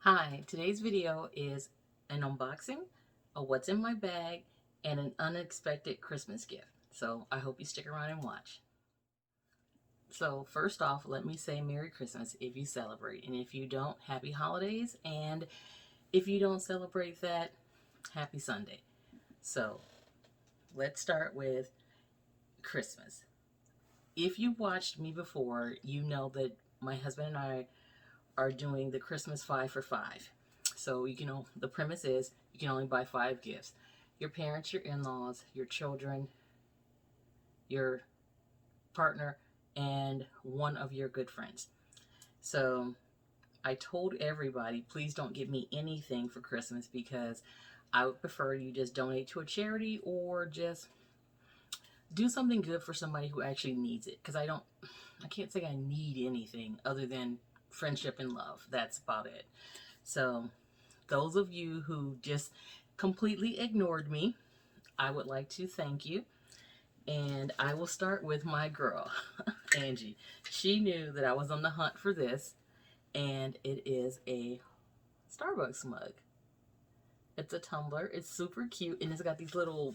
Hi, today's video is an unboxing of what's in my bag and an unexpected Christmas gift. So I hope you stick around and watch. So first off, let me say Merry Christmas if you celebrate. And if you don't, Happy Holidays. And if you don't celebrate that, Happy Sunday. So let's start with Christmas. If you watched me before, you know that my husband and I are doing the Christmas 5 for 5. So the premise is you can only buy 5 gifts. Your parents, your in-laws, your children, your partner, and one of your good friends. So I told everybody, please don't give me anything for Christmas because I would prefer you just donate to a charity or just do something good for somebody who actually needs it. Because I can't say I need anything other than friendship and love. That's about it. So those of you who just completely ignored me, I would like to thank you. And I will start with my girl, Angie. She knew that I was on the hunt for this, and it is a Starbucks mug. It's a tumbler. It's super cute, and it's got these little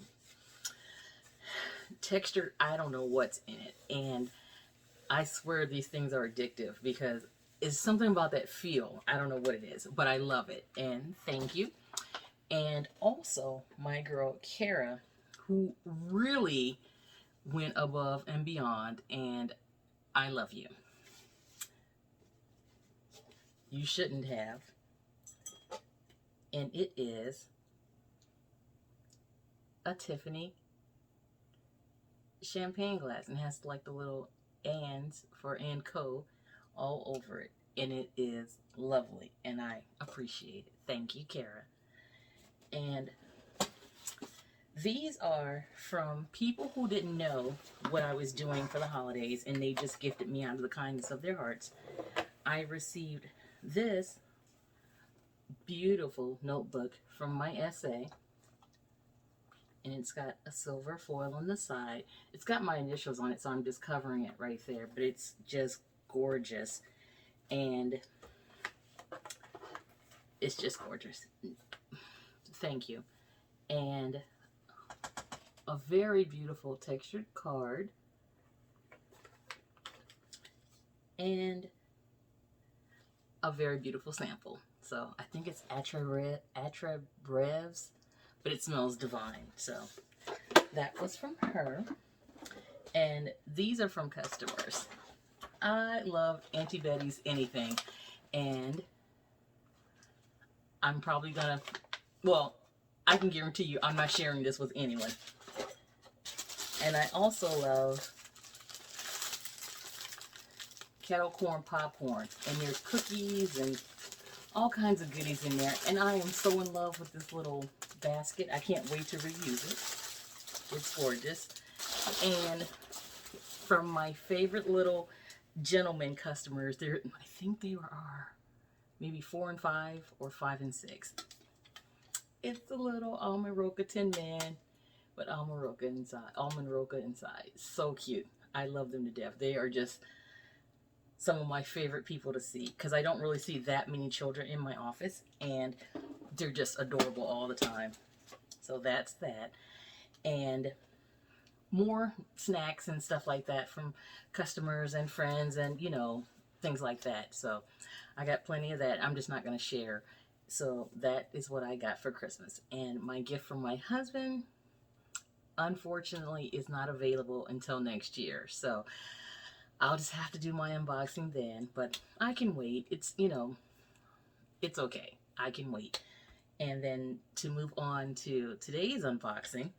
textured, I don't know what's in it. And I swear these things are addictive because it's something about that feel. I don't know what it is, but I love it. And thank you. And also my girl, Kara, who really went above and beyond, and I love you. You shouldn't have. And it is a Tiffany champagne glass and has like the little ands for and co all over it. And it is lovely and I appreciate it. Thank you, Kara. And these are from people who didn't know what I was doing for the holidays and they just gifted me out of the kindness of their hearts. I received this beautiful notebook from my essay, and it's got a silver foil on the side. It's got my initials on it, so I'm just covering it right there, but it's just gorgeous, and it's just gorgeous. Thank you. And a very beautiful textured card, and a very beautiful sample. So I think it's Atra Brevs, but it smells divine. So that was from her. And these are from customers. I love Auntie Betty's anything. And I'm probably gonna, well, I can guarantee you I'm not sharing this with anyone. And I also love kettle corn popcorn. And there's cookies and all kinds of goodies in there. And I am so in love with this little basket. I can't wait to reuse it. It's gorgeous. And from my favorite little gentleman customers, I think they are maybe 4 and 5 or 5 and 6. It's a little almond roca tin man with almond roca inside. So cute. I love them to death. They are just some of my favorite people to see because I don't really see that many children in my office, and they're just adorable all the time. So that's that. And more snacks and stuff like that from customers and friends and things like that. So I got plenty of that. I'm just not going to share. So that is what I got for Christmas. And my gift from my husband, unfortunately, is not available until next year. So I'll just have to do my unboxing then, but I can wait. It's okay. I can wait. And then to move on to today's unboxing,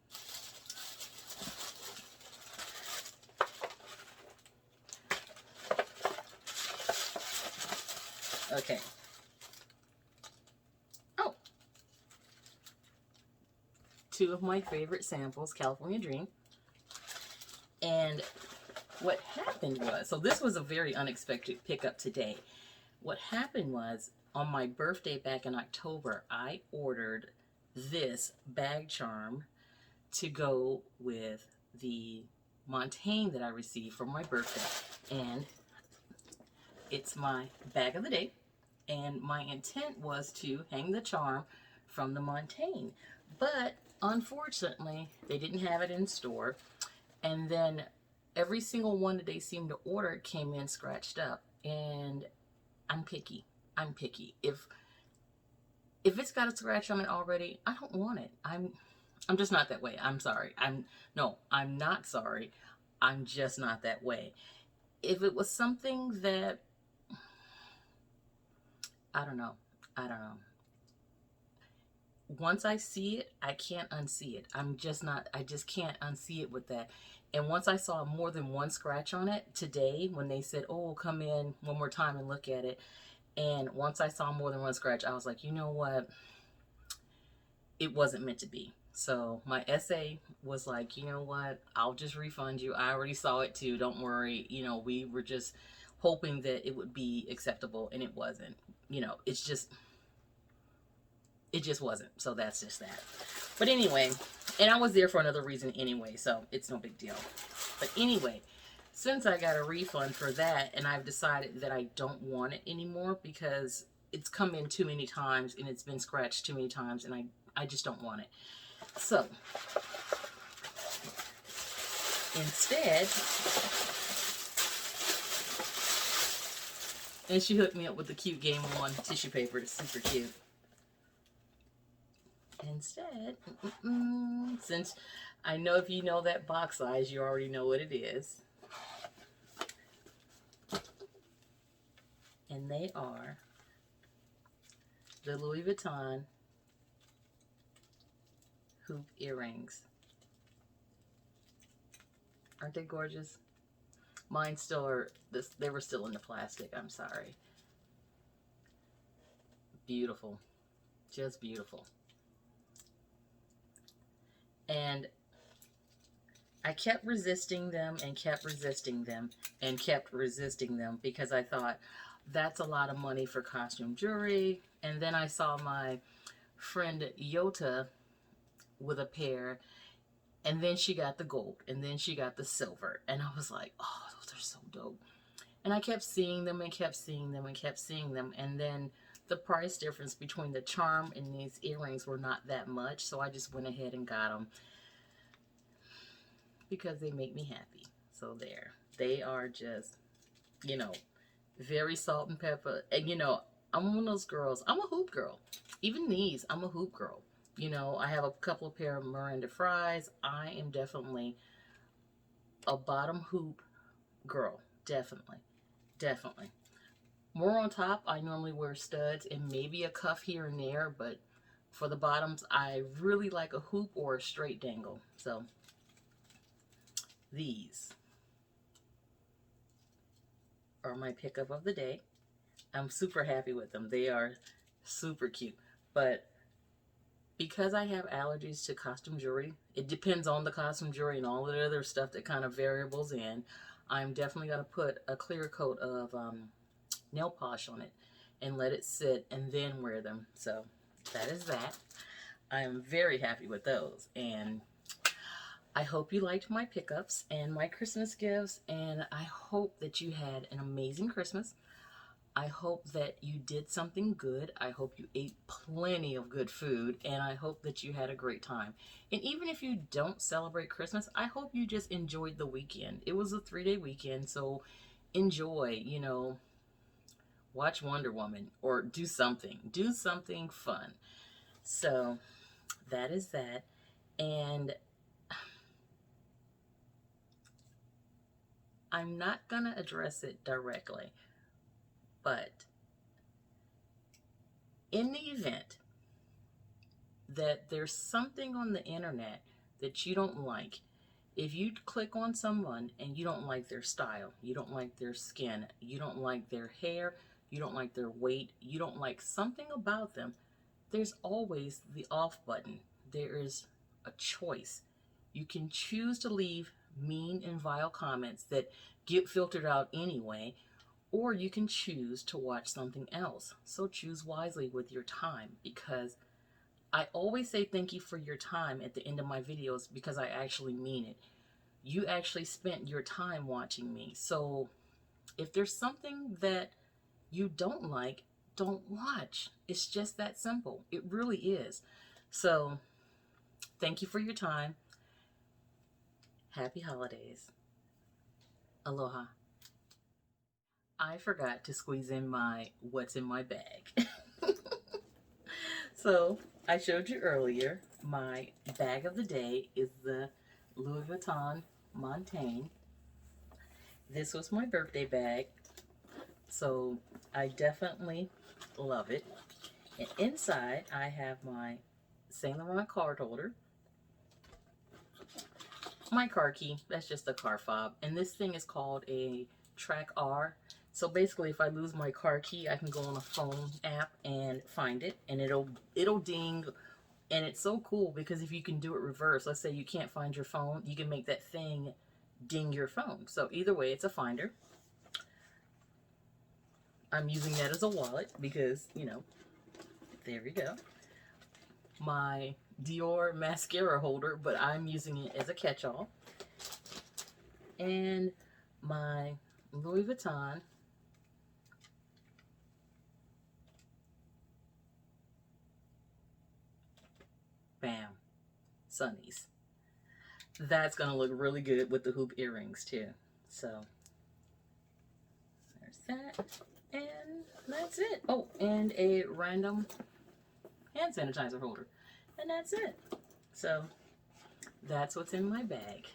okay. Oh, two of my favorite samples, California Dream. And what happened was, so this was a very unexpected pickup today. What happened was, on my birthday back in October, I ordered this bag charm to go with the Montaigne that I received for my birthday. And it's my bag of the day. And my intent was to hang the charm from the Montaigne. But unfortunately, they didn't have it in store. And then every single one that they seemed to order came in scratched up. And I'm picky. I'm picky. If it's got a scratch on it already, I don't want it. I'm just not that way. I'm sorry. I'm not sorry. I'm just not that way. If it was something that I don't know, I don't know. Once I see it, I can't unsee it. I just can't unsee it with that. And once I saw more than one scratch on it today when they said, oh, come in one more time and look at it. And once I saw more than one scratch, I was like, you know what? It wasn't meant to be. So my SA was like, you know what? I'll just refund you. I already saw it too. Don't worry. We were just hoping that it would be acceptable, and it wasn't. It just wasn't. So that's just that. But anyway, and I was there for another reason anyway, so it's no big deal. But anyway, since I got a refund for that, and I've decided that I don't want it anymore because it's come in too many times and it's been scratched too many times, and I just don't want it. So instead, and she hooked me up with the cute Game On tissue paper. It's super cute. Instead, since I know if you know that box size, you already know what it is. And they are the Louis Vuitton hoop earrings. Aren't they gorgeous? Mine still are, they were still in the plastic, I'm sorry. Beautiful. Just beautiful. And I kept resisting them and kept resisting them and kept resisting them because I thought that's a lot of money for costume jewelry. And then I saw my friend Yota with a pair, and then she got the gold, and then she got the silver. And I was like, oh, those are so dope. And I kept seeing them and kept seeing them and kept seeing them. And then the price difference between the charm and these earrings were not that much. So I just went ahead and got them because they make me happy. So there. They are just, very salt and pepper. And, I'm one of those girls. I'm a hoop girl. Even these, I'm a hoop girl. I have a couple of pair of Miranda Fries. I am definitely a bottom hoop girl. Definitely. Definitely. More on top, I normally wear studs and maybe a cuff here and there, but for the bottoms, I really like a hoop or a straight dangle. So these are my pickup of the day. I'm super happy with them. They are super cute. But because I have allergies to costume jewelry, it depends on the costume jewelry and all the other stuff that kind of variables in. I'm definitely going to put a clear coat of nail polish on it and let it sit and then wear them. So that is that. I am very happy with those. And I hope you liked my pickups and my Christmas gifts. And I hope that you had an amazing Christmas. I hope that you did something good. I hope you ate plenty of good food, and I hope that you had a great time. And even if you don't celebrate Christmas, I hope you just enjoyed the weekend. It was a 3-day weekend, so enjoy, watch Wonder Woman or do something fun. So that is that. And I'm not going to address it directly, but in the event that there's something on the internet that you don't like, if you click on someone and you don't like their style, you don't like their skin, you don't like their hair, you don't like their weight, you don't like something about them, there's always the off button. There is a choice. You can choose to leave mean and vile comments that get filtered out anyway, or you can choose to watch something else. So choose wisely with your time, because I always say thank you for your time at the end of my videos because I actually mean it. You actually spent your time watching me. So if there's something that you don't like, don't watch. It's just that simple. It really is. So thank you for your time. Happy holidays. Aloha. I forgot to squeeze in my what's in my bag. So I showed you earlier, my bag of the day is the Louis Vuitton Montaigne. This was my birthday bag, so I definitely love it. And inside I have my Saint Laurent card holder, my car key, that's just a car fob, and this thing is called a Track R. So basically, if I lose my car key, I can go on a phone app and find it, and it'll ding. And it's so cool because if you can do it reverse, let's say you can't find your phone, you can make that thing ding your phone. So either way, it's a finder. I'm using that as a wallet because, you know, there we go. My Dior mascara holder, but I'm using it as a catch-all. And my Louis Vuitton bam sunnies. That's gonna look really good with the hoop earrings too. So there's that, and that's it. Oh, and a random hand sanitizer holder, and that's it. So that's what's in my bag.